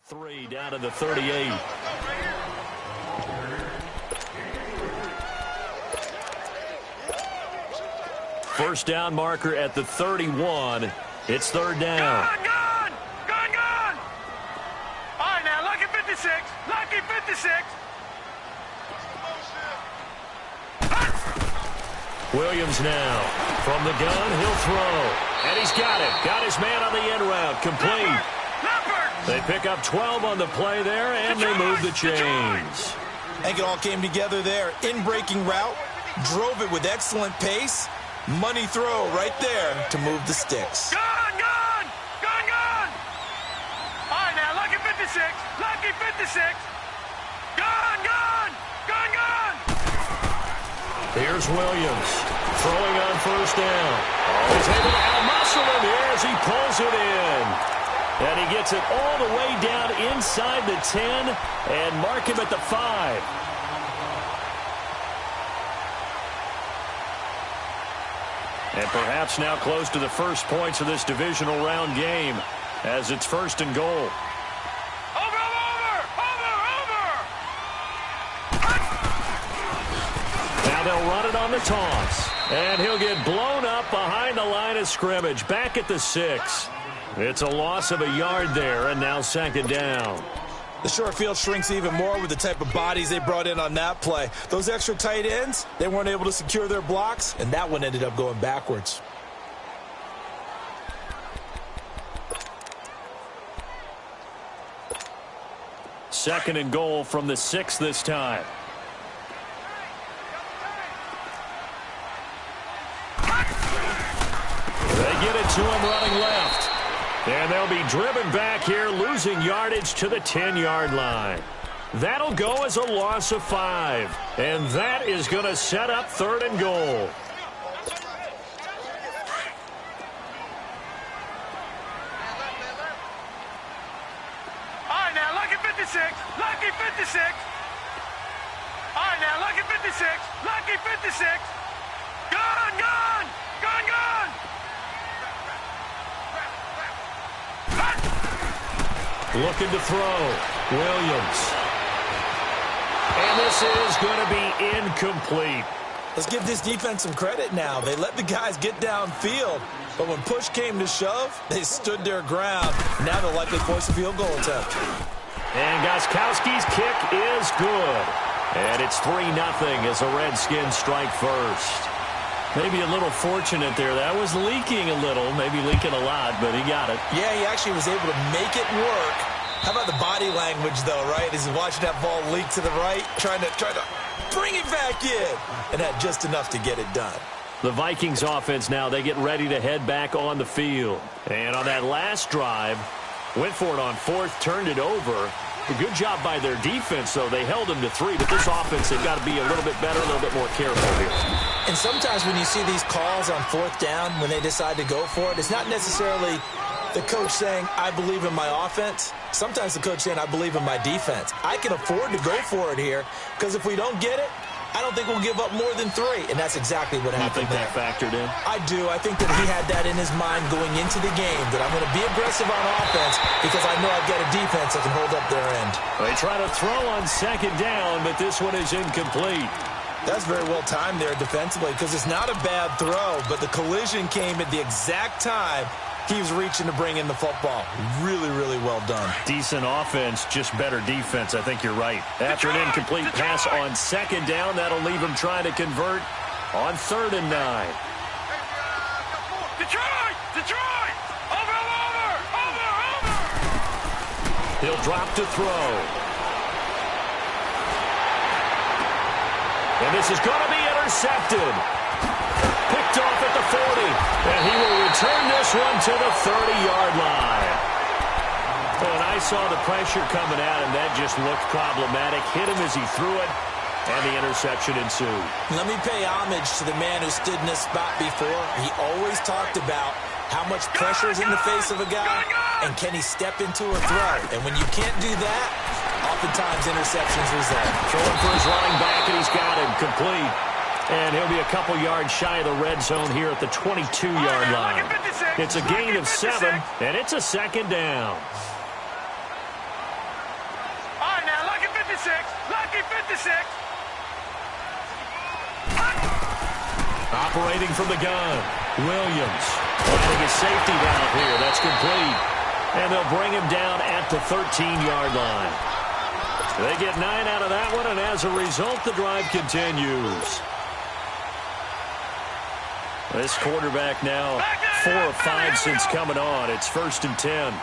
3 down to the 38. First down marker at the 31. It's third down. Gone! All right, now, lucky 56. Lucky 56. Williams now. From the gun, he'll throw. And he's got it. Got his man on the end route. Complete. They pick up 12 on the play there, and they move the chains. I think it all came together there. In-breaking route. Drove it with excellent pace. Money throw right there to move the sticks. Gone! All right, now, lucky 56. Lucky 56. Gone! Here's Williams throwing on first down. He's able to out-muscle him here as he pulls it in. And he gets it all the way down inside the 10 and mark him at the 5. And perhaps now close to the first points of this divisional round game as it's first and goal. They'll run it on the toss. And he'll get blown up behind the line of scrimmage. Back at the 6. It's a loss of a yard there, and now second down. The short field shrinks even more with the type of bodies they brought in on that play. Those extra tight ends, they weren't able to secure their blocks, and that one ended up going backwards. Second and goal from the 6 this time. Get it to him running left. And they'll be driven back here, losing yardage to the 10-yard line. That'll go as a loss of 5. And that is going to set up third and goal. All right, now, lucky 56. Lucky 56. All right, now, lucky 56. Lucky 56. Gone! Looking to throw. Williams. And this is going to be incomplete. Let's give this defense some credit now. They let the guys get downfield, but when push came to shove, they stood their ground. Now they'll likely force a field goal attempt. And Gostkowski's kick is good. And it's 3-0 as the Redskins strike first. Maybe a little fortunate there. That was leaking a little, maybe leaking a lot, but he got it. Yeah, he actually was able to make it work. How about the body language, though, right? As he's watching that ball leak to the right, trying to bring it back in, and had just enough to get it done. The Vikings offense now, they get ready to head back on the field. And on that last drive, went for it on fourth, turned it over. A good job by their defense, though. They held them to 3, but this offense, they've got to be a little bit better, a little bit more careful here. And sometimes when you see these calls on fourth down, when they decide to go for it, it's not necessarily the coach saying, I believe in my offense. Sometimes the coach saying, I believe in my defense. I can afford to go for it here, because if we don't get it, I don't think we'll give up more than 3, and that's exactly what happened there. You think that factored in? I do. I think that he had that in his mind going into the game, that I'm going to be aggressive on offense because I know I've got a defense that can hold up their end. They try to throw on second down, but this one is incomplete. That's very well timed there defensively because it's not a bad throw, but the collision came at the exact time he was reaching to bring in the football. Really, really well done. Decent offense, just better defense. I think you're right. After an incomplete pass on second down, that'll leave him trying to convert on 3rd and 9. Detroit! Over! He'll drop to throw. And this is going to be intercepted. Picked off at the 40. And he will return this one to the 30-yard line. When I saw the pressure coming at him, that just looked problematic. Hit him as he threw it, and the interception ensued. Let me pay homage to the man who stood in this spot before. He always talked about how much pressure is in the face of a guy, and can he step into a throw. And when you can't do that, oftentimes interceptions result. Throwing for his running back, and he's got him complete. And he'll be a couple yards shy of the red zone here at the 22-yard line. It's a gain of 7, and it's a second down. 56. Operating from the gun, Williams. Finding his safety valve here. That's complete. And they'll bring him down at the 13-yard line. They get 9 out of that one, and as a result, the drive continues. This quarterback now 4 of 5 since coming on. It's 1st and 10.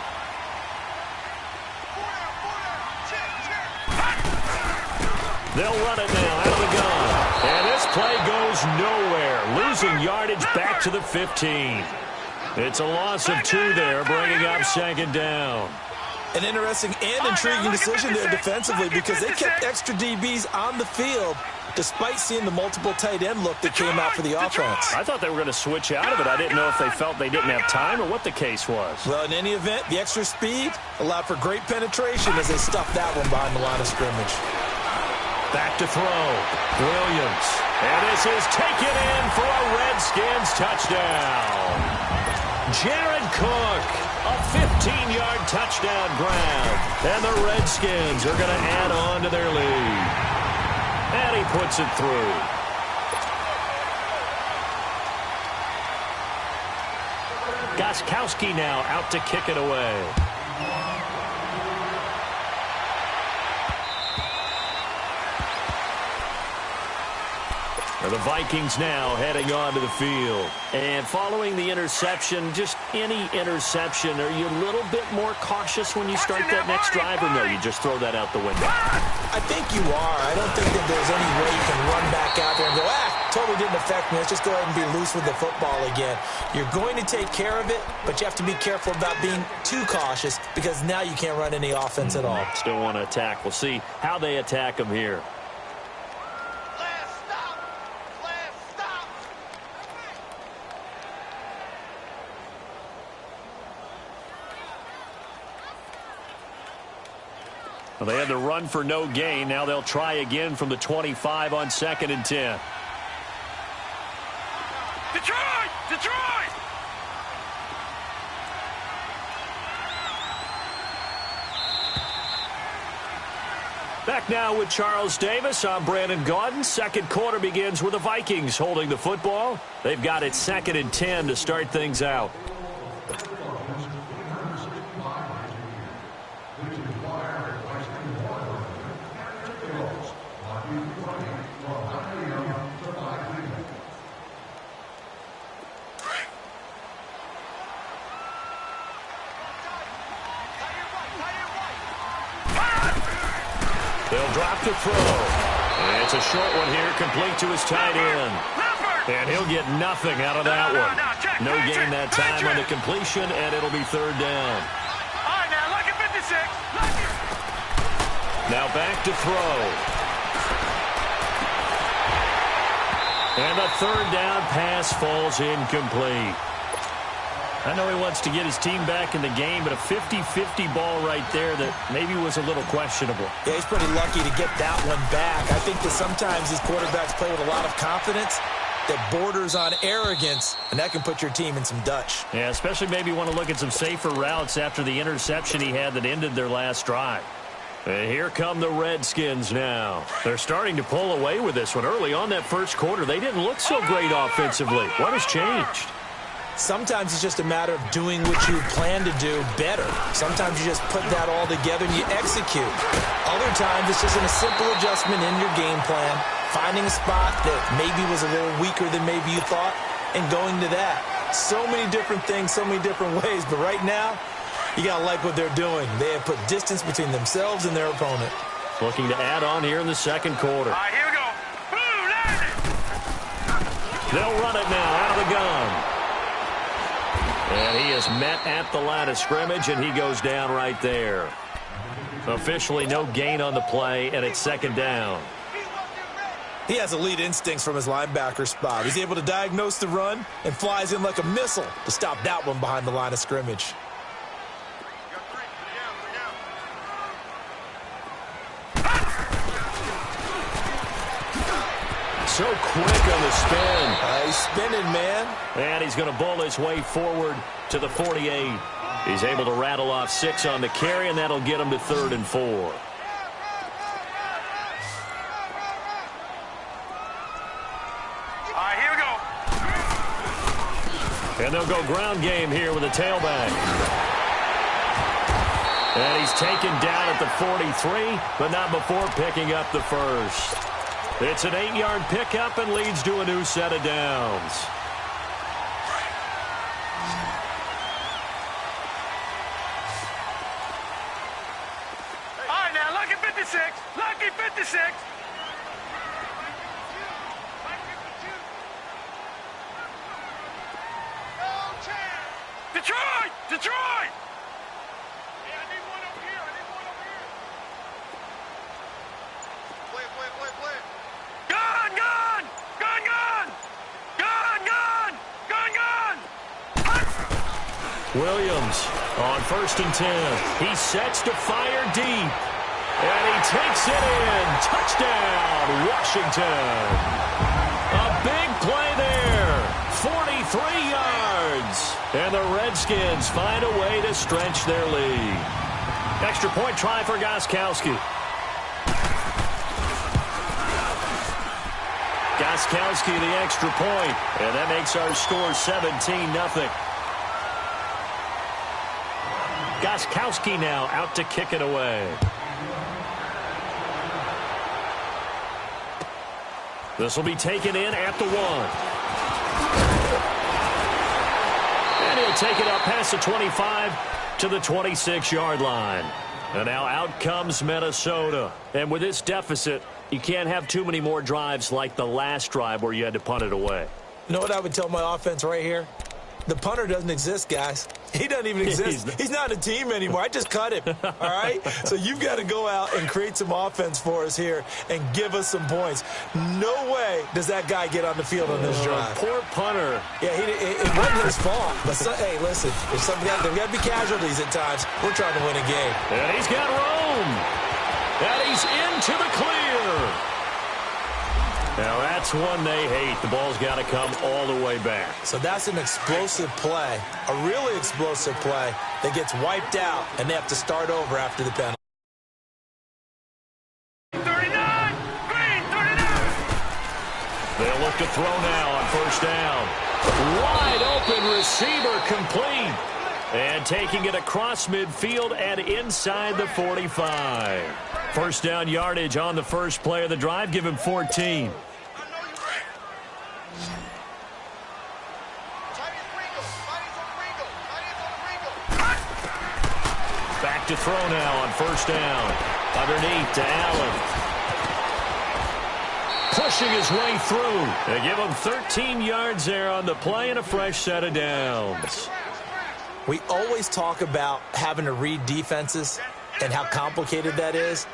They'll run it now out of the gun. And this play goes nowhere. Losing yardage back to the 15. It's a loss of 2 there, bringing up 2nd down. An interesting and intriguing decision there defensively because they kept extra DBs on the field despite seeing the multiple tight end look that came out for the offense. I thought they were going to switch out of it. I didn't know if they felt they didn't have time or what the case was. Well, in any event, the extra speed allowed for great penetration as they stuffed that one behind the line of scrimmage. Back to throw. Williams. And this is taken in for a Redskins touchdown. Jared Cook, a 15-yard touchdown grab. And the Redskins are going to add on to their lead. And he puts it through. Gostkowski now out to kick it away. The Vikings now heading onto the field. And following the interception, just any interception, are you a little bit more cautious when you start that next drive, or no, you just throw that out the window? I think you are. I don't think that there's any way you can run back out there and go, totally didn't affect me. Let's just go ahead and be loose with the football again. You're going to take care of it, but you have to be careful about being too cautious because now you can't run any offense at all. Still want to attack. We'll see how they attack them here. Well, they had to run for no gain. Now they'll try again from the 25 on 2nd and 10. Detroit! Detroit! Back now with Charles Davis. I'm Brandon Gaudin. Second quarter begins with the Vikings holding the football. They've got it 2nd and 10 to start things out. They'll drop to throw. And it's a short one here, complete to his tight end. And he'll get nothing out of that one. No gain that time on the completion, and it'll be 3rd down. All right, now, lucky 56. Lucky. Now back to throw. And the 3rd down pass falls incomplete. I know he wants to get his team back in the game, but a 50-50 ball right there that maybe was a little questionable. Yeah, he's pretty lucky to get that one back. I think that sometimes these quarterbacks play with a lot of confidence that borders on arrogance, and that can put your team in some Dutch. Yeah, especially maybe want to look at some safer routes after the interception he had that ended their last drive. And here come the Redskins now. They're starting to pull away with this one. Early on that first quarter, they didn't look so great offensively. What has changed? Sometimes it's just a matter of doing what you plan to do better. Sometimes you just put that all together and you execute. Other times it's just a simple adjustment in your game plan, finding a spot that maybe was a little weaker than maybe you thought, and going to that. So many different things, so many different ways, but right now, you got to like what they're doing. They have put distance between themselves and their opponent. Looking to add on here in the second quarter. All right, here we go. Boom, land it. They'll run it now out of the gun. And he is met at the line of scrimmage, and he goes down right there. Officially no gain on the play, and it's 2nd down. He has elite instincts from his linebacker spot. He's able to diagnose the run and flies in like a missile to stop that one behind the line of scrimmage. So quick on the spin. He's spinning, man. And he's going to bowl his way forward to the 48. He's able to rattle off 6 on the carry, and that'll get him to 3rd and 4. And they'll go ground game here with a tailback. And he's taken down at the 43, but not before picking up the first. It's an 8-yard pickup and leads to a new set of downs. All right, now, lucky 56. Lucky 56. Detroit! Detroit! Hey, I need one over here. I need one over here. Play. Gun! Gun! Gun! Gun! Gun! Gun! Gun! Gun! Williams on 1st and 10. He sets to fire deep. And he takes it in. Touchdown, Washington. A big play there. 43 yards. And the Redskins find a way to stretch their lead. Extra point try for Gostkowski. Gostkowski the extra point. And that makes our score 17-0. Gostkowski now out to kick it away. This will be taken in at the 1. And he'll take it up past the 25 to the 26-yard line. And now out comes Minnesota. And with this deficit, you can't have too many more drives like the last drive where you had to punt it away. You know what I would tell my offense right here? The punter doesn't exist, guys. He doesn't even exist. He's not a team anymore. I just cut him, all right? So you've got to go out and create some offense for us here and give us some points. No way does that guy get on the field on this drive. Poor punter. Yeah, it wasn't his fault. But, hey, listen, there's got to be casualties at times. We're trying to win a game. And he's got Rome. And he's into the clear. Now, that's one they hate. The ball's got to come all the way back. So that's an explosive play, a really explosive play that gets wiped out, and they have to start over after the penalty. 39! Green, 39! They'll look to throw now on 1st down. Wide open receiver complete. And taking it across midfield and inside the 45. 1st down yardage on the first play of the drive. Give him 14. Back to throw now on 1st down. Underneath to Allen. Pushing his way through. They give him 13 yards there on the play and a fresh set of downs. We always talk about having to read defenses and how complicated that is.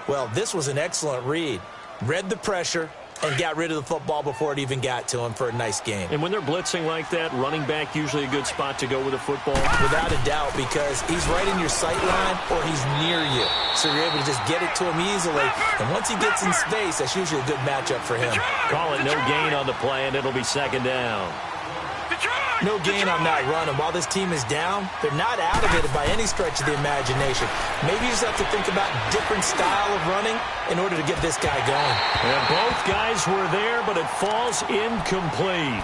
Well, this was an excellent read. Read the pressure and got rid of the football before it even got to him for a nice game. And when they're blitzing like that, running back usually a good spot to go with a football? Without a doubt, because he's right in your sight line or he's near you. So you're able to just get it to him easily. And once he gets in space, that's usually a good matchup for him. Call it no gain on the play, and it'll be 2nd down. No gain on that run, and while this team is down, they're not out of it by any stretch of the imagination. Maybe you just have to think about different style of running in order to get this guy going. And both guys were there, but it falls incomplete.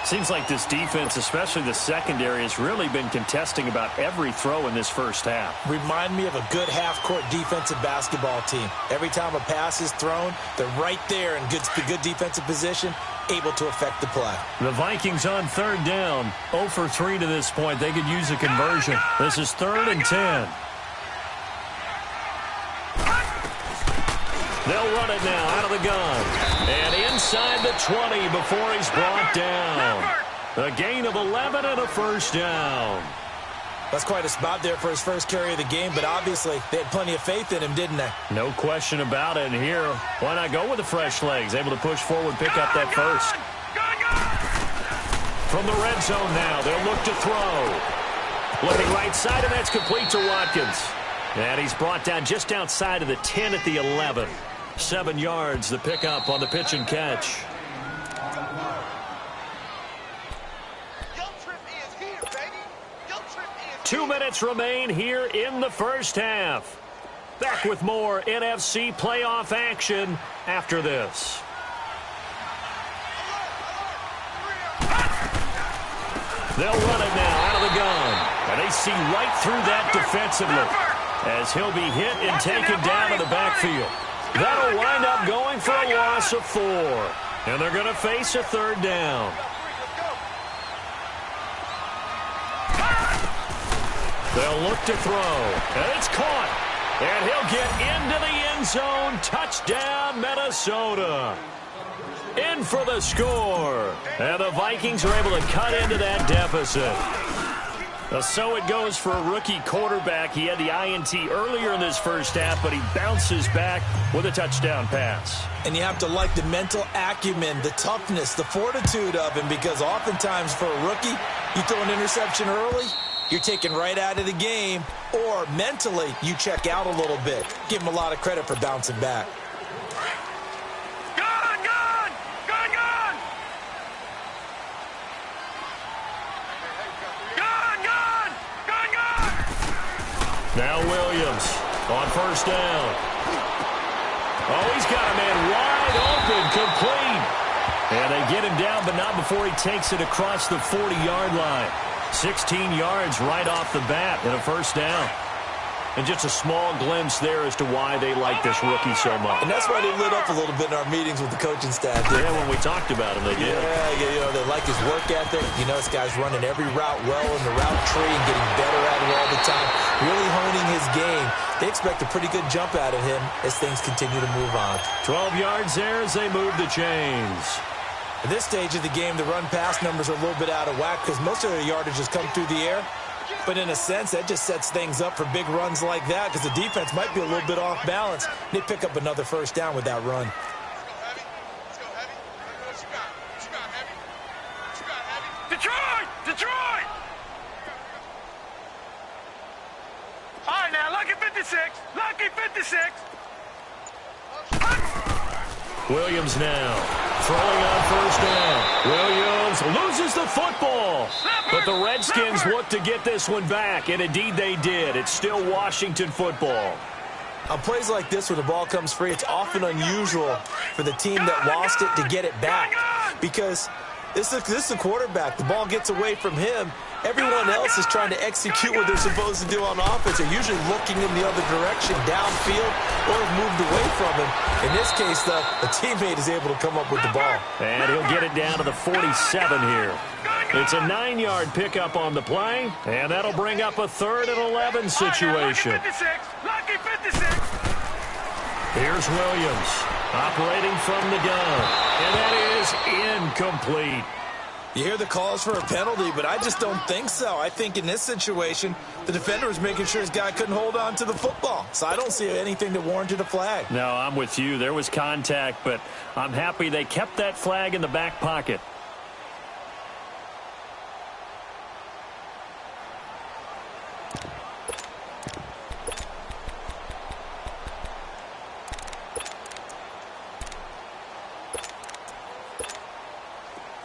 Seems like this defense, especially the secondary, has really been contesting about every throw in this first half. Remind me of a good half-court defensive basketball team. Every time a pass is thrown, they're right there in good defensive position, able to affect the play. The Vikings on 3rd down. 0 for 3 to this point. They could use a conversion. This is 3rd and 10. They'll run it now out of the gun. And inside the 20 before he's brought down. A gain of 11 and a 1st down. That's quite a spot there for his first carry of the game, but obviously they had plenty of faith in him, didn't they? No question about it. And here, why not go with the fresh legs? Able to push forward, pick up that first. From the red zone now, they'll look to throw. Looking right side, and that's complete to Watkins. And he's brought down just outside of the 10 at the 11. 7 yards, the pickup on the pitch and catch. 2 minutes remain here in the first half. Back with more NFC playoff action after this. They'll run it now out of the gun. And they see right through that defensively as he'll be hit and taken down in the backfield. That'll wind up going for a loss of 4. And they're going to face a 3rd down. They'll look to throw. And it's caught. And he'll get into the end zone. Touchdown, Minnesota. In for the score. And the Vikings are able to cut into that deficit. So it goes for a rookie quarterback. He had the INT earlier in this first half, but he bounces back with a touchdown pass. And you have to like the mental acumen, the toughness, the fortitude of him, because oftentimes for a rookie, you throw an interception early, you're taken right out of the game, or mentally you check out a little bit. Give him a lot of credit for bouncing back. Now Williams on first down. Oh, he's got a man wide open, complete. And they get him down, but not before he takes it across the 40-yard line. 16 yards right off the bat and a first down. And just a small glimpse there as to why they like this rookie so much. And that's why they lit up a little bit in our meetings with the coaching staff. Yeah, when we talked about him, they did. Yeah, you know, they like his work ethic. You know, this guy's running every route well in the route tree and getting better at it all the time. Really honing his game. They expect a pretty good jump out of him as things continue to move on. 12 yards there as they move the chains. At this stage of the game, the run-pass numbers are a little bit out of whack because most of their yardage has come through the air. But in a sense, that just sets things up for big runs like that because the defense might be a little bit off balance. They pick up another first down with that run. Detroit! Detroit! All right, now, lucky 56. Lucky 56. Williams now throwing on first down. Williams loses the football. But the Redskins look to get this one back, and indeed they did. It's still Washington football. On plays like this where the ball comes free, it's often unusual for the team that lost it to get it back because this is the quarterback. The ball gets away from him. Everyone else is trying to execute what they're supposed to do on offense. They're usually looking in the other direction, downfield, or have moved away from him. In this case, though, a teammate is able to come up with the ball. And he'll get it down to the 47 here. It's a 9-yard pickup on the play, and that'll bring up a 3rd and 11 situation. Lucky 56. Here's Williams operating from the gun, and that is incomplete. You hear the calls for a penalty, but I just don't think so. I think in this situation, the defender was making sure his guy couldn't hold on to the football. So I don't see anything that warranted a flag. No, I'm with you. There was contact, but I'm happy they kept that flag in the back pocket.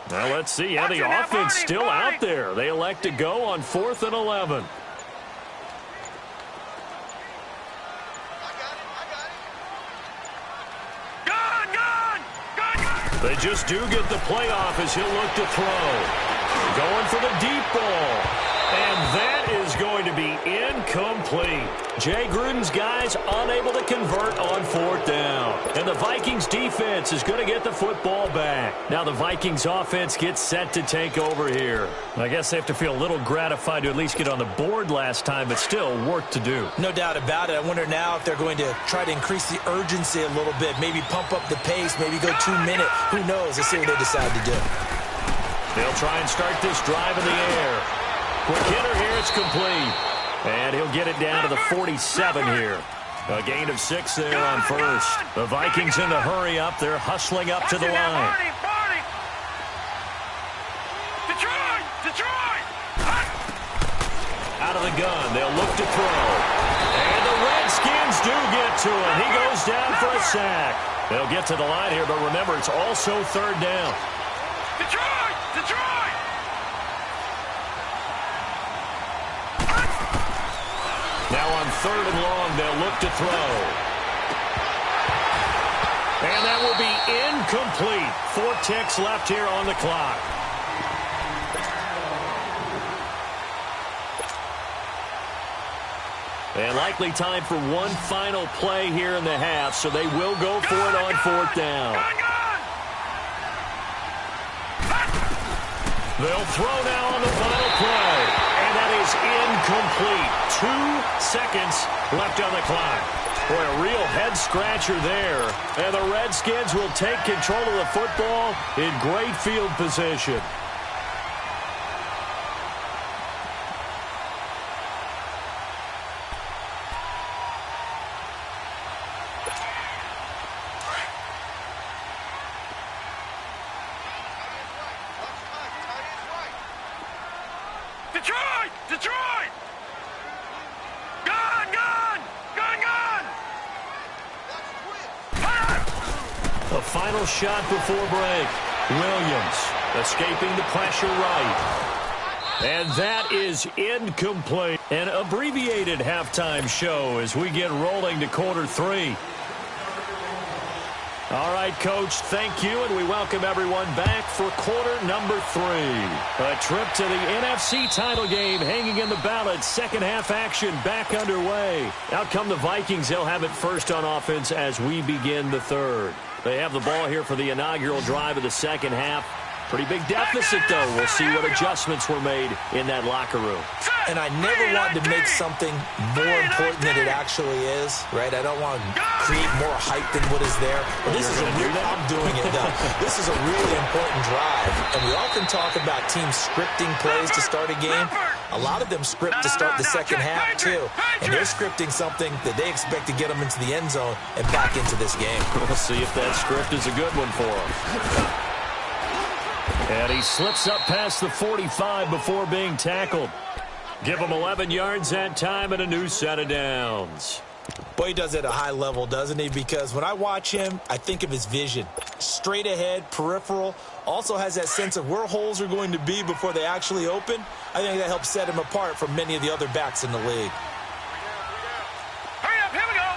Now let's see how the offense still out there. They elect to go on 4th and 11. They just do get the playoff as he'll look to throw. Going for the deep ball. And that is going to be incomplete. Jay Gruden's guys unable to convert on 4th down. And the Vikings defense is going to get the football back. Now the Vikings offense gets set to take over here. I guess they have to feel a little gratified to at least get on the board last time, but still work to do. No doubt about it. I wonder now if they're going to try to increase the urgency a little bit, maybe pump up the pace, maybe go 2-minute. Who knows? Let's see what they decide to do. They'll try and start this drive in the air. Quick hitter here, it's complete. And he'll get it down to the 47 here. A gain of 6 there on first. The Vikings in a hurry up. They're hustling up to the line. Detroit! Detroit! Out of the gun, they'll look to throw. And the Redskins do get to him. He goes down for a sack. They'll get to the line here, but remember, it's also 3rd down. Detroit! Detroit! Now on 3rd and long, they'll look to throw. And that will be incomplete. 4 ticks left here on the clock. And likely time for one final play here in the half, so they will go for it on fourth down. They'll throw now on the final play, and that is incomplete. 2 seconds left on the clock. Boy, a real head-scratcher there. And the Redskins will take control of the football in great field position. Detroit! Detroit! Gun! Gun! Gun! Gun! The final shot before break. Williams escaping the pressure right. And that is incomplete. An abbreviated halftime show as we get rolling to quarter 3. All right, Coach, thank you, and we welcome everyone back for quarter number 3. A trip to the NFC title game hanging in the balance. Second half action back underway. Out come the Vikings. They'll have it first on offense as we begin the third. They have the ball here for the inaugural drive of the second half. Pretty big deficit, though. We'll see what adjustments were made in that locker room. And I never want to make something more important than it actually is, right? I don't want to create more hype than what is there. But this is a real, I'm doing it, though. This is a really important drive. And we often talk about teams scripting plays to start a game. A lot of them script to start the second half, too. And they're scripting something that they expect to get them into the end zone and back into this game. We'll see if that script is a good one for them. And he slips up past the 45 before being tackled. Give him 11 yards that time and a new set of downs. Boy, he does it at a high level, doesn't he? Because when I watch him, I think of his vision. Straight ahead, peripheral. Also has that sense of where holes are going to be before they actually open. I think that helps set him apart from many of the other backs in the league. Hurry up, here we go.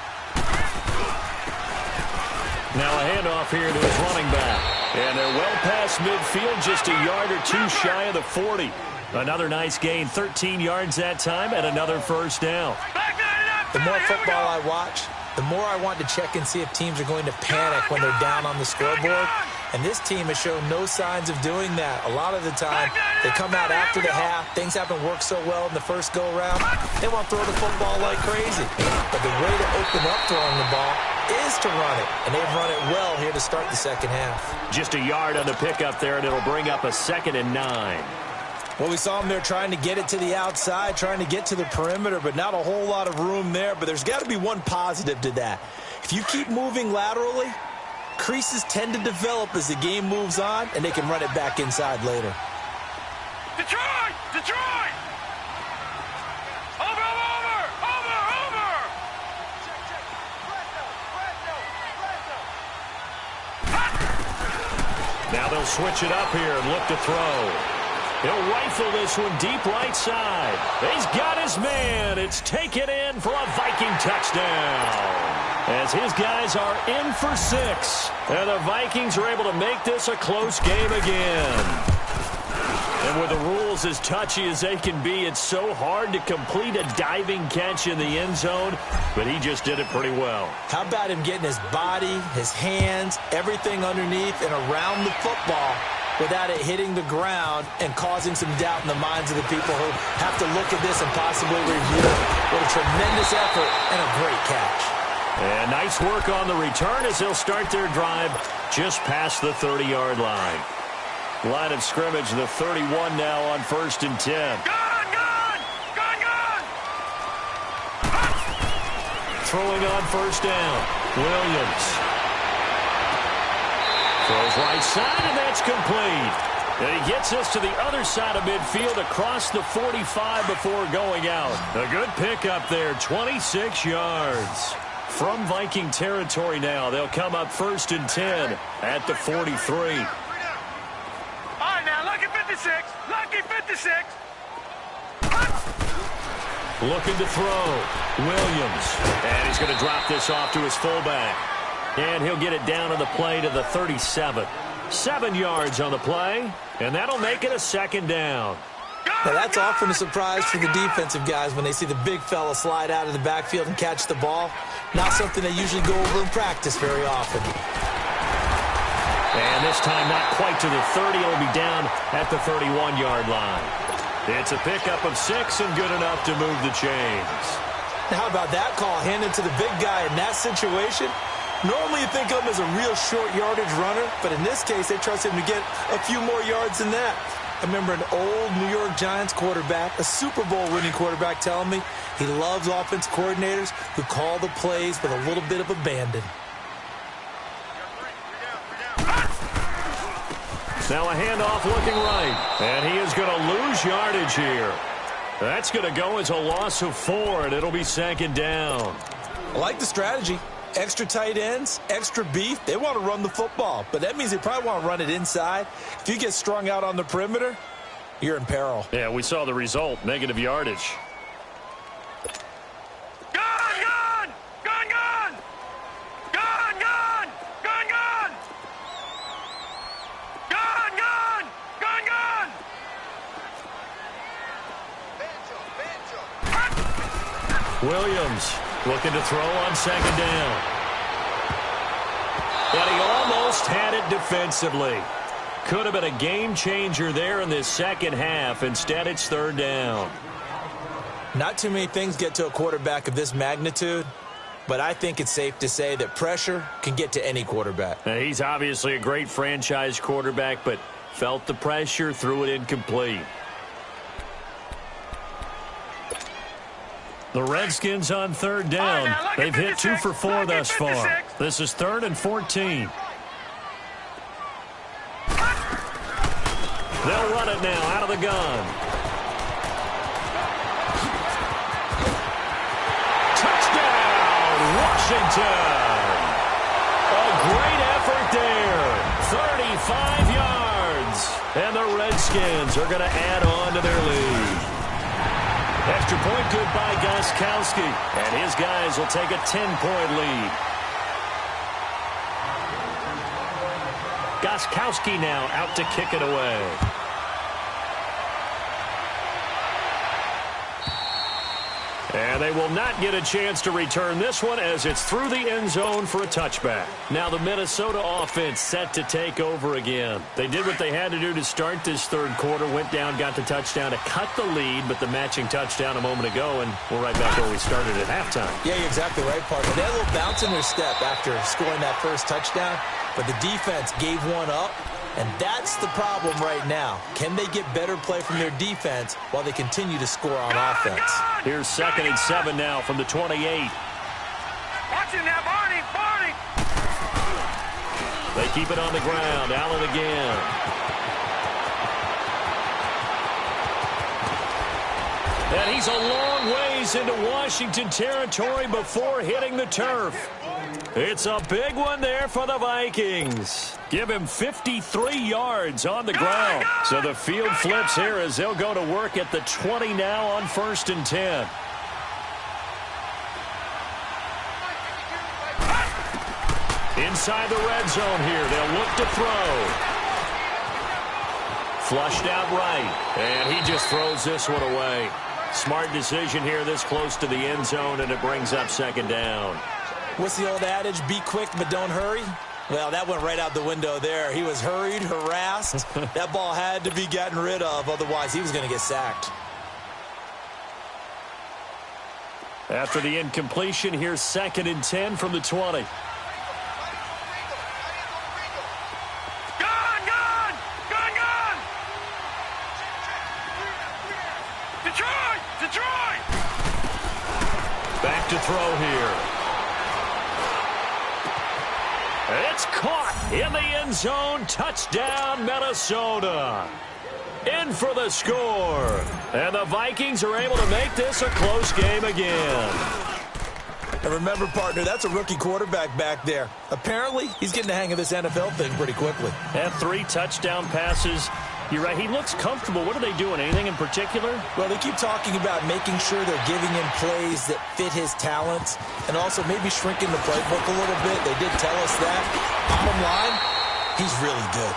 Now a handoff here to his running back. And they're well past midfield, just a yard or two shy of the 40. Another nice gain, 13 yards that time, and another first down. The more football I watch, the more I want to check and see if teams are going to panic when they're down on the scoreboard. And this team has shown no signs of doing that. A lot of the time, they come out after the half. Things haven't worked so well in the first go-around. They want to throw the football like crazy. But the way to open up throwing the ball is to run it. And they've run it well here to start the second half. Just a yard on the pickup there, and it'll bring up a 2nd and 9. Well, we saw them there trying to get it to the outside, trying to get to the perimeter, but not a whole lot of room there. But there's got to be one positive to that. If you keep moving laterally, creases tend to develop as the game moves on, and they can run it back inside later. Detroit! Detroit! Over, over, over, over! Now they'll switch it up here and look to throw. He'll rifle this one deep right side. He's got his man. It's taken in for a Viking touchdown. As his guys are in for 6. And the Vikings are able to make this a close game again. And with the rules as touchy as they can be, it's so hard to complete a diving catch in the end zone, but he just did it pretty well. How about him getting his body, his hands, everything underneath and around the football without it hitting the ground and causing some doubt in the minds of the people who have to look at this and possibly review it. What a tremendous effort and a great catch. And nice work on the return as they'll start their drive just past the 30-yard line. Line of scrimmage, the 31 now on 1st and 10. Gun, gun! Gun, gun! Throwing on 1st down, Williams. Throws right side, and that's complete. And he gets us to the other side of midfield across the 45 before going out. A good pickup there, 26 yards. From Viking territory now, they'll come up 1st and 10 at the 43. All right, now, lucky 56. Lucky 56. Looking to throw. Williams. And he's going to drop this off to his fullback. And he'll get it down on the play to the 37. 7 yards on the play. And that'll make it a 2nd down. Gun, Now, that's often a surprise for the defensive guys when they see the big fella slide out of the backfield and catch the ball. Not something they usually go over in practice very often. And this time not quite to the 30. It'll be down at the 31-yard line. It's a pickup of 6 and good enough to move the chains. How about that call handed to the big guy in that situation? Normally you think of him as a real short yardage runner, but in this case they trust him to get a few more yards than that. I remember an old New York Giants quarterback, a Super Bowl winning quarterback, telling me he loves offense coordinators who call the plays with a little bit of abandon. Now a handoff looking right, and he is going to lose yardage here. That's going to go as a loss of 4, and it'll be 2nd down. I like the strategy. Extra tight ends, extra beef. They want to run the football, but that means they probably want to run it inside. If you get strung out on the perimeter, you're in peril. Yeah, we saw the result, negative yardage. Gun! Gun, gun! Gun, gun! Gun, gun! Gun, gun! Gun, gun! Williams looking to throw on 2nd down. And he almost had it defensively. Could have been a game changer there in this second half. Instead, it's 3rd down. Not too many things get to a quarterback of this magnitude, but I think it's safe to say that pressure can get to any quarterback. Now, he's obviously a great franchise quarterback, but felt the pressure, threw it incomplete. The Redskins on 3rd down. They've hit 2 for 4 thus far. This is 3rd and 14. They'll run it now out of the gun. Touchdown, Washington. A great effort there. 35 yards. And the Redskins are going to add on to their lead. Extra point good by Gostkowski. And his guys will take a 10-point lead. Gostkowski now out to kick it away. And they will not get a chance to return this one as it's through the end zone for a touchback. Now the Minnesota offense set to take over again. They did what they had to do to start this 3rd quarter, went down, got the touchdown to cut the lead, but the matching touchdown a moment ago, and we're right back where we started at halftime. Yeah, you're exactly right, partner. They had a little bounce in their step after scoring that first touchdown, but the defense gave one up. And that's the problem right now. Can they get better play from their defense while they continue to score on offense? Here's 2nd and 7 now from the 28. Watch him now, Barney! They keep it on the ground. Allen again. And he's a long ways into Washington territory before hitting the turf. It's a big one there for the Vikings. Give him 53 yards on the ground. So the field flips here as they'll go to work at the 20 now on 1st and 10. Inside the red zone here. They'll look to throw. Flushed out right. And he just throws this one away. Smart decision here this close to the end zone, and it brings up 2nd down. What's the old adage? Be quick, but don't hurry. Well, that went right out the window there. He was hurried, harassed. That ball had to be gotten rid of. Otherwise, he was going to get sacked. After the incompletion, here's 2nd and 10 from the 20. Back to throw here. It's caught in the end zone. Touchdown, Minnesota. In for the score. And the Vikings are able to make this a close game again. And remember, partner, that's a rookie quarterback back there. Apparently, he's getting the hang of this NFL thing pretty quickly. And 3 touchdown passes. You're right. He looks comfortable. What are they doing? Anything in particular? Well, they keep talking about making sure they're giving him plays that fit his talents and also maybe shrinking the playbook a little bit. They did tell us that. Bottom line, he's really good.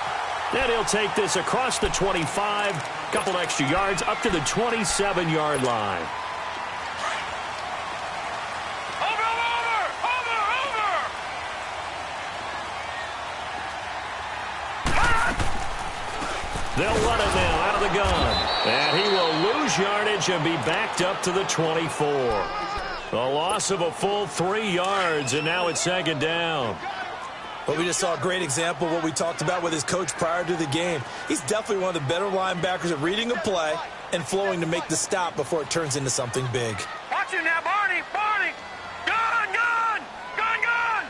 And he'll take this across the 25, couple extra yards up to the 27-yard line. They'll run it now out of the gun. And he will lose yardage and be backed up to the 24. A loss of a full 3 yards, and now it's second down. Well, we just saw a great example of what we talked about with his coach prior to the game. He's definitely one of the better linebackers at reading a play and flowing to make the stop before it turns into something big. Watch it now, Barney! Barney! Gun! Gun! Gun! Gun!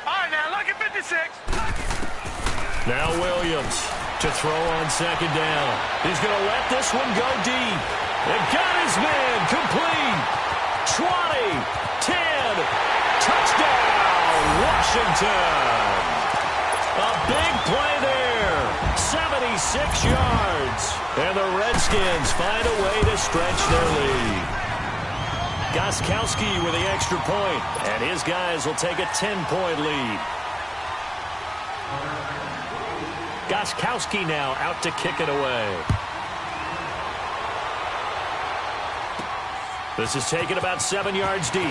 All right, now, look at 56. Now Williams to throw on second down. He's going to let this one go deep. And got his man complete. 20, 10, touchdown, Washington. A big play there, 76 yards. And the Redskins find a way to stretch their lead. Gostkowski with the extra point, and his guys will take a 10-point lead. Gostkowski now out to kick it away. This is taken about 7 yards deep.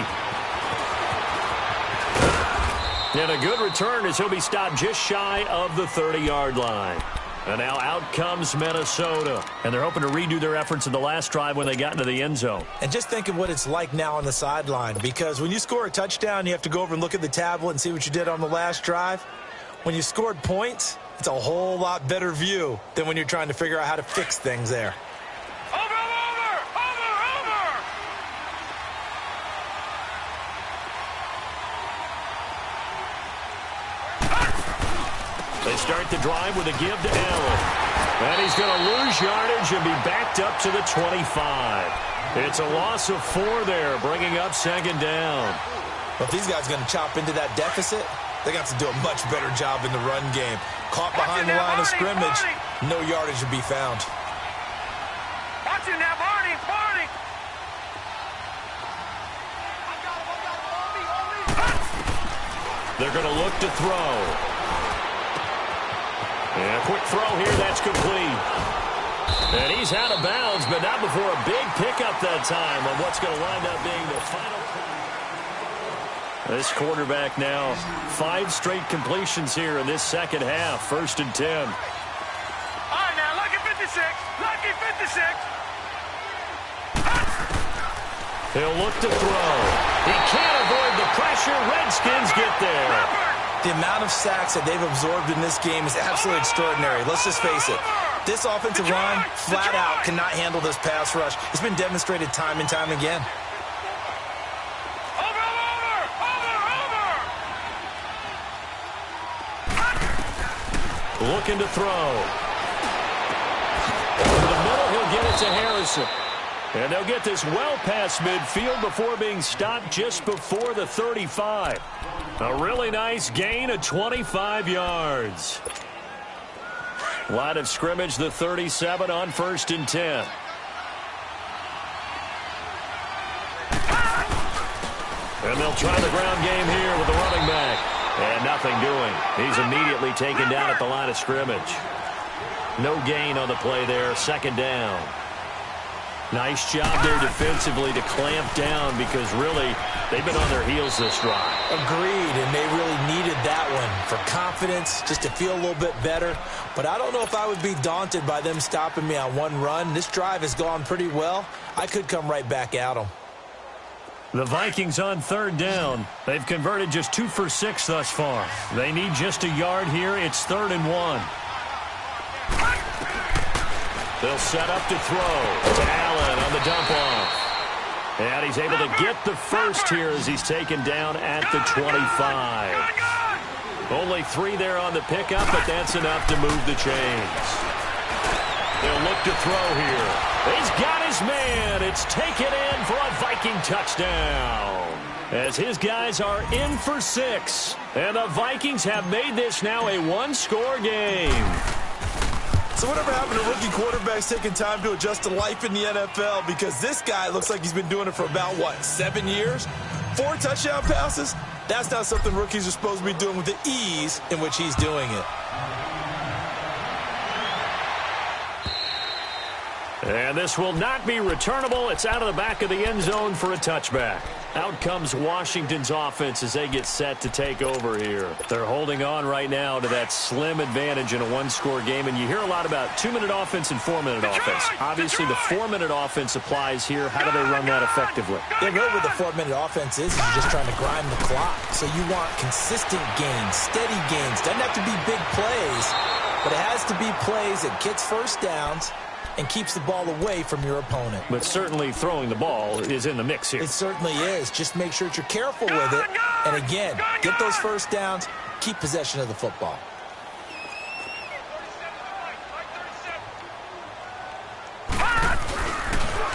And a good return as he'll be stopped just shy of the 30-yard line. And now out comes Minnesota. And they're hoping to redo their efforts in the last drive when they got into the end zone. And just think of what it's like now on the sideline. Because when you score a touchdown, you have to go over and look at the tablet and see what you did on the last drive. When you scored points, it's a whole lot better view than when you're trying to figure out how to fix things there. They start the drive with a give to Allen. And he's going to lose yardage and be backed up to the 25. It's a loss of 4 there, bringing up second down. Well, if these guys are going to chop into that deficit, they got to do a much better job in the run game. Caught behind the line of scrimmage, no yardage to be found. Watch it now, Barney! Barney! They're going to look to throw. And a quick throw here, that's complete. And he's out of bounds, but not before a big pickup that time on what's going to wind up being the final play. This quarterback now, 5 straight completions here in this second half, 1st and 10. All right, now, lucky 56. Lucky 56. He'll look to throw. He can't avoid the pressure. Redskins get there. The amount of sacks that they've absorbed in this game is absolutely extraordinary. Let's just face it. This offensive line, flat out, cannot handle this pass rush. It's been demonstrated time and time again. Looking to throw. In the middle, he'll get it to Harrison. And they'll get this well past midfield before being stopped just before the 35. A really nice gain of 25 yards. Line of scrimmage, the 37 on 1st and 10. And they'll try the ground game here with the running back. And nothing doing. He's immediately taken down at the line of scrimmage. No gain on the play there, 2nd down. Nice job there defensively to clamp down because really they've been on their heels this drive. Agreed, and they really needed that one for confidence, just to feel a little bit better. But I don't know if I would be daunted by them stopping me on one run. This drive has gone pretty well. I could come right back at them. The Vikings on 3rd down. They've converted just 2 for 6 thus far. They need just a yard here. It's 3rd and 1. They'll set up to throw to Allen on the dump-off. And he's able to get the first here as he's taken down at the 25. Only 3 there on the pickup, but that's enough to move the chains. They'll look to throw here. He's got his man. It's taken in for a Viking touchdown. As his guys are in for 6. And the Vikings have made this now a 1-score game. So whatever happened to rookie quarterbacks taking time to adjust to life in the NFL? Because this guy looks like he's been doing it for about, 7 years? 4 touchdown passes? That's not something rookies are supposed to be doing with the ease in which he's doing it. And this will not be returnable. It's out of the back of the end zone for a touchback. Out comes Washington's offense as they get set to take over here. They're holding on right now to that slim advantage in a one-score game, and you hear a lot about 2-minute offense and 4-minute offense. Obviously, the 4-minute offense applies here. How do they run that effectively? Yeah, really what the 4-minute offense is you're just trying to grind the clock. So you want consistent gains, steady gains. Doesn't have to be big plays, but it has to be plays that gets first downs and keeps the ball away from your opponent. But certainly throwing the ball is in the mix here. It certainly is. Just make sure that you're careful with it. And again, get those first downs, keep possession of the football.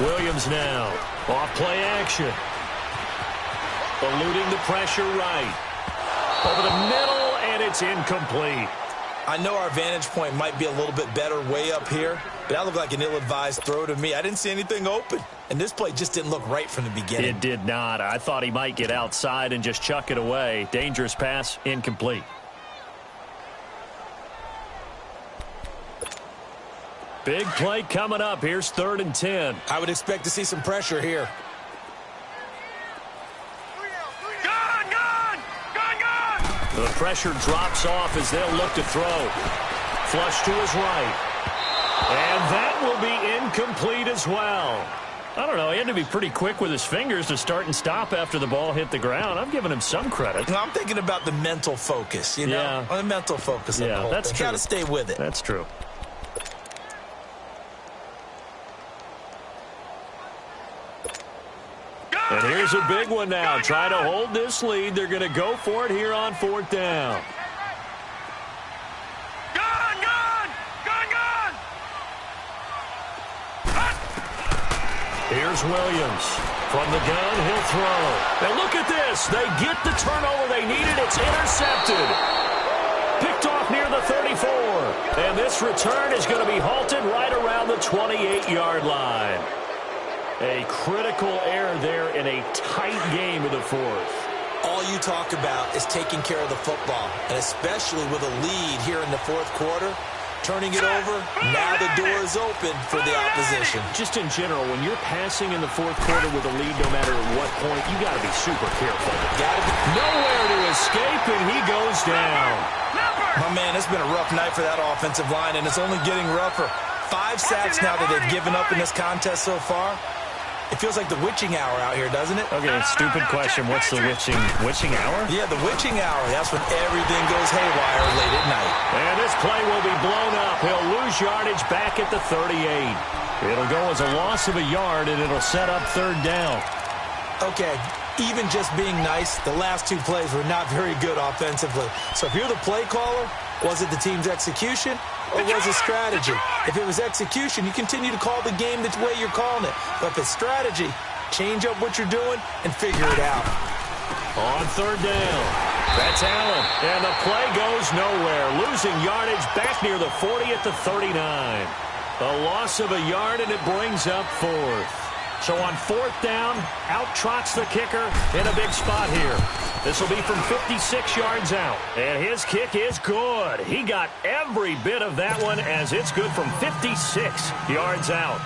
Williams now. Off play action. Eluding the pressure right. Over the middle, and it's incomplete. I know our vantage point might be a little bit better way up here, but that looked like an ill-advised throw to me. I didn't see anything open, and this play just didn't look right from the beginning. It did not. I thought he might get outside and just chuck it away. Dangerous pass, incomplete. Big play coming up. Here's 3rd and 10. I would expect to see some pressure here. The pressure drops off as they'll look to throw. Flush to his right. And that will be incomplete as well. I don't know. He had to be pretty quick with his fingers to start and stop after the ball hit the ground. I'm giving him some credit. I'm thinking about the mental focus, you know? Yeah. On the mental focus of the whole that's thing. true. Got to stay with it. That's true. And here's a big one now. Try to hold this lead. They're going to go for it here on 4th down. Here's Williams. From the gun, he'll throw. And look at this. They get the turnover they needed. It's intercepted. Picked off near the 34. And this return is going to be halted right around the 28-yard line. A critical error there in a tight game of the 4th. All you talk about is taking care of the football, and especially with a lead here in the 4th quarter, turning it over, now the door is open for the opposition. Just in general, when you're passing in the 4th quarter with a lead, no matter at what point, you got to be super careful. Nowhere to escape, and he goes down. My man, it's been a rough night for that offensive line, and it's only getting rougher. 5 sacks now that they've given up in this contest so far. It feels like the witching hour out here, doesn't it? Okay, stupid question. What's the witching hour? Yeah, the witching hour. That's when everything goes haywire late at night. And this play will be blown up. He'll lose yardage back at the 38. It'll go as a loss of a yard, and it'll set up 3rd down. Okay, even just being nice, the last 2 plays were not very good offensively. So if you're the play caller, was it the team's execution or was it strategy? If it was execution, you continue to call the game the way you're calling it. But if it's strategy, change up what you're doing and figure it out. On 3rd down, that's Allen. And the play goes nowhere. Losing yardage back near the 40 at the 39. A loss of a yard, and it brings up 4th. So on 4th down, out trots the kicker in a big spot here. This will be from 56 yards out. And his kick is good. He got every bit of that one as it's good from 56 yards out.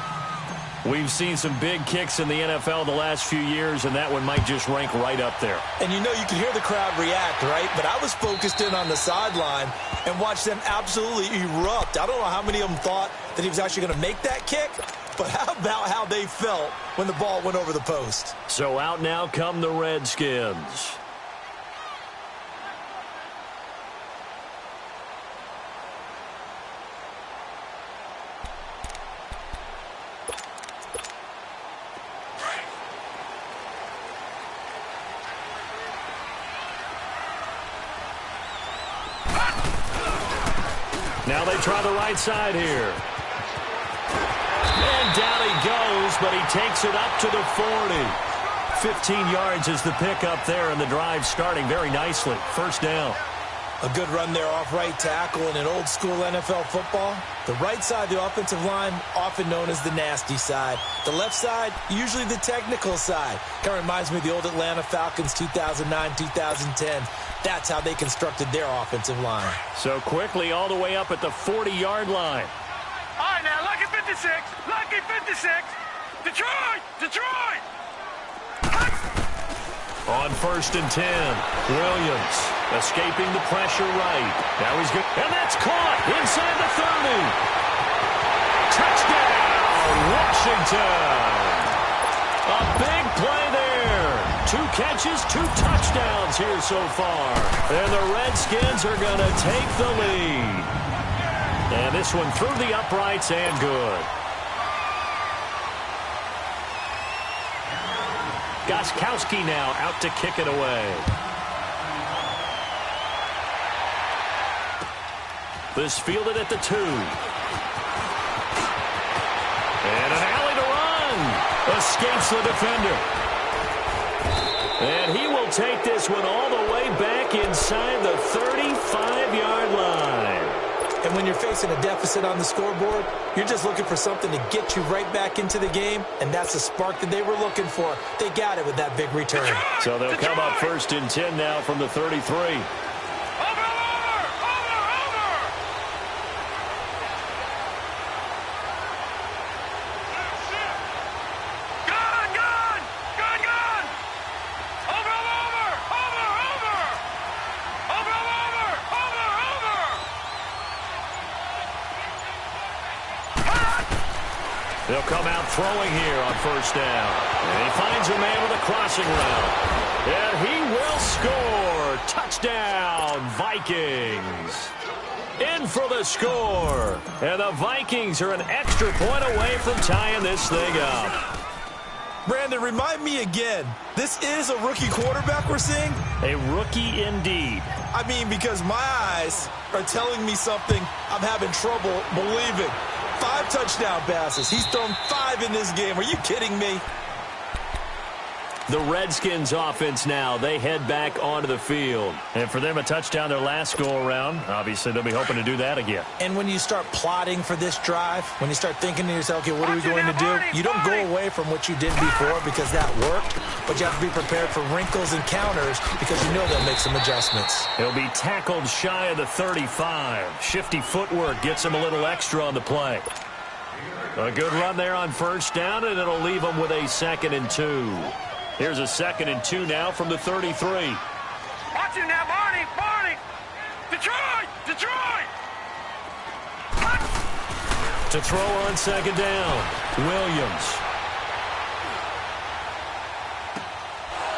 We've seen some big kicks in the NFL the last few years, and that one might just rank right up there. And you know, you can hear the crowd react, right? But I was focused in on the sideline and watched them absolutely erupt. I don't know how many of them thought that he was actually going to make that kick, but how about how they felt when the ball went over the post? So out now come the Redskins. Now they try the right side here. And down he goes, but he takes it up to the 40. 15 yards is the pickup there, and the drive starting very nicely. 1st down. A good run there off right tackle in an old-school NFL football. The right side of the offensive line, often known as the nasty side. The left side, usually the technical side. Kind of reminds me of the old Atlanta Falcons 2009-2010. That's how they constructed their offensive line. So quickly all the way up at the 40-yard line. All right, now, look at 56. 56. Lucky 56. Detroit! Detroit! On 1st and 10, Williams escaping the pressure right. Now he's good. And that's caught inside the 30. Touchdown, Washington. A big play there. 2 catches, 2 touchdowns here so far. And the Redskins are going to take the lead. And this one through the uprights and good. Gostkowski now out to kick it away. This fielded at the 2. And an alley to run. Escapes the defender. And he will take this one all the way back inside the 35-yard line. And when you're facing a deficit on the scoreboard, you're just looking for something to get you right back into the game, and that's the spark that they were looking for. They got it with that big return. So they'll come up 1st and 10 now from the 33. They'll come out throwing here on 1st down. And he finds a man with a crossing route. And he will score. Touchdown, Vikings. In for the score. And the Vikings are an extra point away from tying this thing up. Brandon, remind me again, this is a rookie quarterback we're seeing? A rookie indeed. I mean, because my eyes are telling me something I'm having trouble believing. 5 touchdown passes. He's thrown 5 in this game. Are you kidding me? The Redskins offense now, they head back onto the field. And for them, a touchdown their last go-around. Obviously, they'll be hoping to do that again. And when you start plotting for this drive, when you start thinking to yourself, okay, what are we going to do? You don't go away from what you did before because that worked, but you have to be prepared for wrinkles and counters because you know they'll make some adjustments. He'll be tackled shy of the 35. Shifty footwork gets him a little extra on the play. A good run there on 1st down, and it'll leave him with a 2nd and 2. Here's a 2nd and 2 now from the 33. Watch him now, Barney! Barney! Detroit! Detroit! To throw on 2nd down, Williams.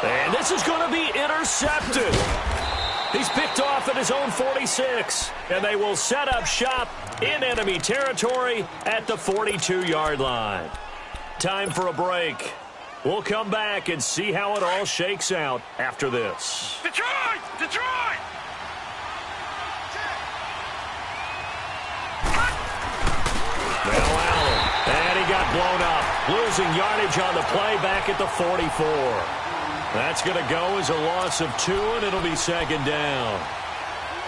And this is going to be intercepted. He's picked off at his own 46. And they will set up shop in enemy territory at the 42-yard line. Time for a break. We'll come back and see how it all shakes out after this. Detroit! Detroit! Now Allen. And he got blown up. Losing yardage on the play back at the 44. That's going to go as a loss of 2, and it'll be 2nd down.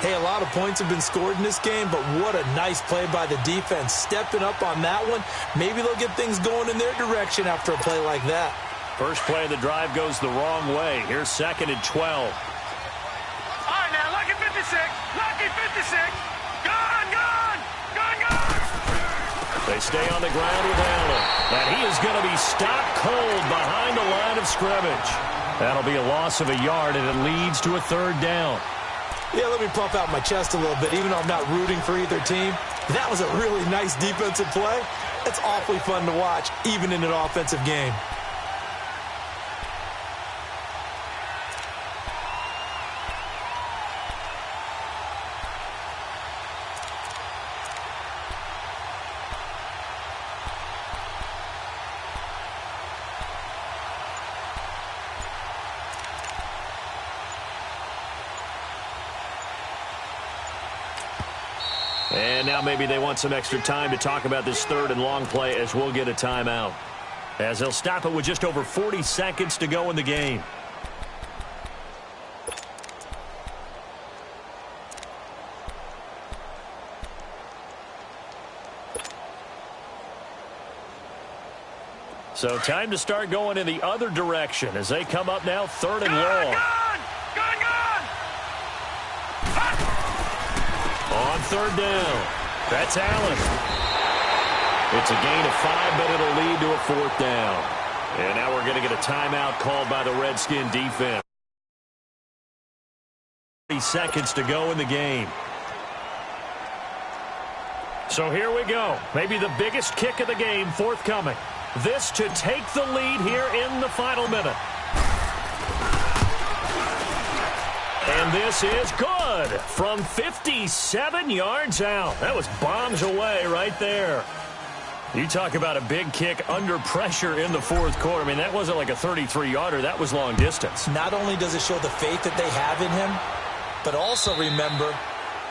Hey, a lot of points have been scored in this game, but what a nice play by the defense. Stepping up on that one, maybe they'll get things going in their direction after a play like that. First play of the drive goes the wrong way. Here's 2nd and 12. All right, now, lucky 56. Lucky 56. Gone, gone, gone, gone. They stay on the ground with Allen. And he is going to be stopped cold behind the line of scrimmage. That'll be a loss of a yard, and it leads to a 3rd down. Yeah, let me puff out my chest a little bit, even though I'm not rooting for either team. That was a really nice defensive play. It's awfully fun to watch, even in an offensive game. And now maybe they want some extra time to talk about this 3rd and long play as we'll get a timeout. As they'll stop it with just over 40 seconds to go in the game. So time to start going in the other direction as they come up now 3rd and long. On 3rd down, that's Allen. It's a gain of 5, but it'll lead to a 4th down. And now we're going to get a timeout called by the Redskin defense. 30 seconds to go in the game. So here we go. Maybe the biggest kick of the game forthcoming. This to take the lead here in the final minute. And this is good from 57 yards out. That was bombs away right there. You talk about a big kick under pressure in the 4th quarter. I mean, that wasn't like a 33-yarder. That was long distance. Not only does it show the faith that they have in him, but also remember,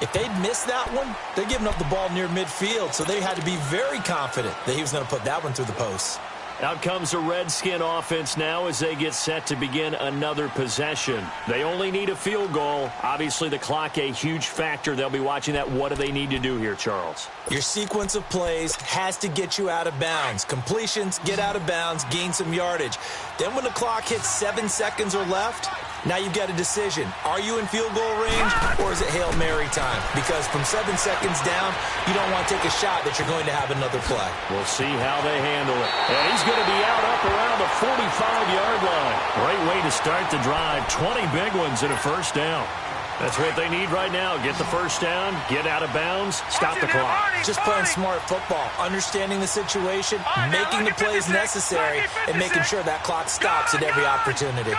if they'd missed that one, they're giving up the ball near midfield, so they had to be very confident that he was going to put that one through the post. Out comes the Redskin offense now as they get set to begin another possession. They only need a field goal. Obviously, the clock a huge factor. They'll be watching that. What do they need to do here, Charles? Your sequence of plays has to get you out of bounds. Completions, get out of bounds, gain some yardage. Then when the clock hits 7 seconds or left, now you've got a decision. Are you in field goal range, or is it Hail Mary time? Because from 7 seconds down, you don't want to take a shot that you're going to have another play. We'll see how they handle it. And he's going to be out up around the 45-yard line. Great way to start the drive. 20 big ones and a 1st down. That's what they need right now. Get the 1st down, get out of bounds, stop the clock. Just playing smart football, understanding the situation, making the plays necessary, and making sure that clock stops at every opportunity.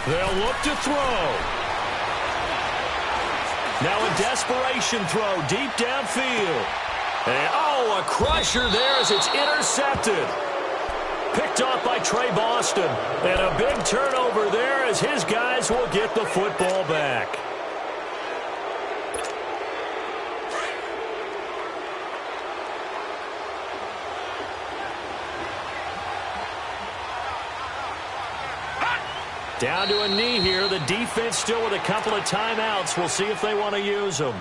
They'll look to throw. Now a desperation throw deep downfield. And, a crusher there as it's intercepted. Picked off by Trey Boston. And a big turnover there as his guys will get the football back. Down to a knee here. The defense still with a couple of timeouts. We'll see if they want to use them.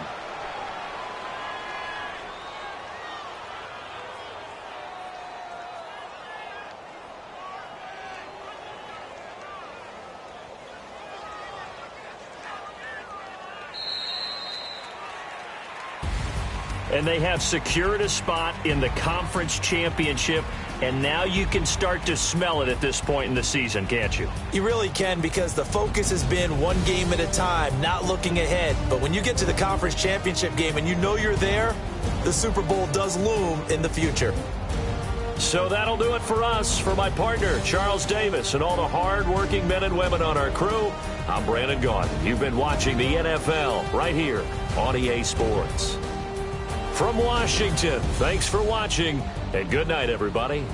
And they have secured a spot in the conference championship. And now you can start to smell it at this point in the season, can't you? You really can, because the focus has been one game at a time, not looking ahead. But when you get to the conference championship game and you know you're there, the Super Bowl does loom in the future. So that'll do it for us. For my partner, Charles Davis, and all the hard-working men and women on our crew, I'm Brandon Gaudin. You've been watching the NFL right here on EA Sports. From Washington, thanks for watching, and good night, everybody.